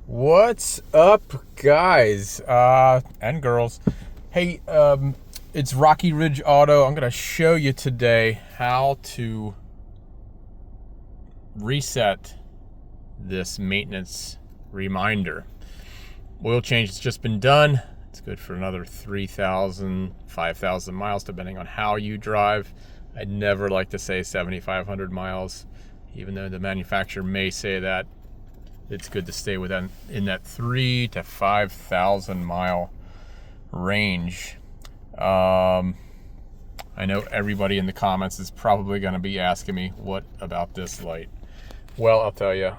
What's up, guys and girls? Hey, it's Rocky Ridge Auto. I'm going to show you today how to reset this maintenance reminder. Oil change has just been done. It's good for another 3,000, 5,000 miles, depending on how you drive. I'd never like to say 7,500 miles, even though the manufacturer may say that. It's good to stay within in that 3,000 to 5,000 mile range. I know everybody in the comments is probably going to be asking me, what about this light? Well, I'll tell you,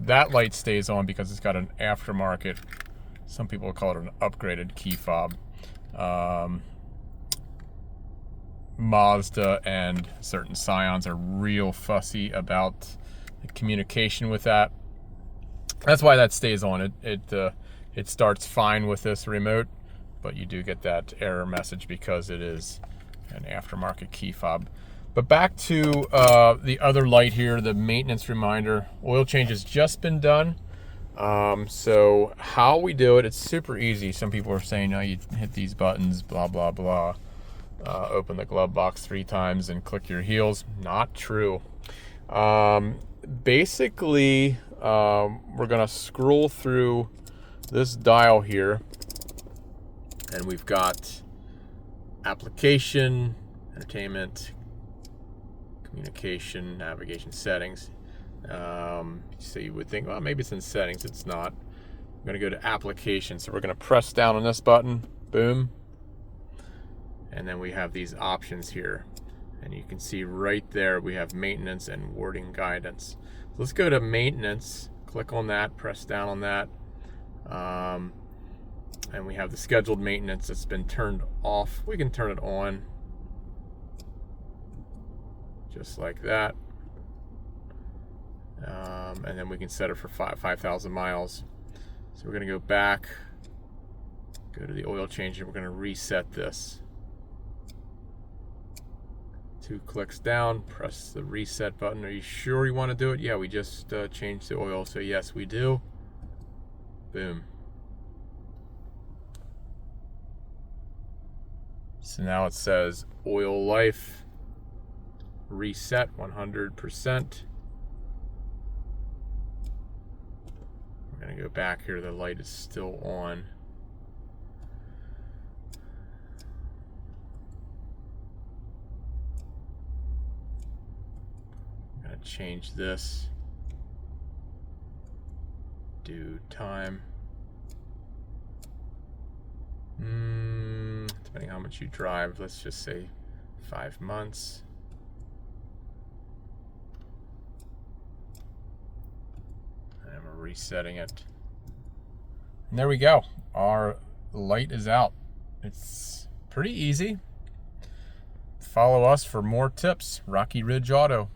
that light stays on because it's got an aftermarket, some people call it an upgraded key fob. Mazda and certain Scions are real fussy about the communication with that. That's why that stays on. It starts fine with this remote, but you do get that error message because it is an aftermarket key fob. But back to the other light here, the maintenance reminder. Oil change has just been done. So how we do it, it's super easy. Some people are saying, no, you hit these buttons, blah, blah, blah. Open the glove box 3 times and click your heels. Not true. Basically, we're gonna scroll through this dial here, and we've got application, entertainment, communication, navigation, settings. So you would think, well, maybe it's in settings. It's not. I'm gonna go to application, so we're gonna press down on this button, boom, and then we have these options here. And you can see right there we have maintenance and wording guidance. So let's go to maintenance, click on that, press down on that. And we have the scheduled maintenance that's been turned off. We can turn it on, just like that. And then we can set it for 5,000 miles. So we're gonna go back, go to the oil change, and we're gonna reset this. 2 clicks down, press the reset button. Are you sure you want to do it? Yeah, we just changed the oil, so yes, we do. Boom. So now it says oil life reset 100%. We're going to go back here. The light is still on. Change this, due time, depending how much you drive, let's just say 5 months. And we're resetting it, and there we go. Our light is out. It's pretty easy. Follow us for more tips. Rocky Ridge Auto.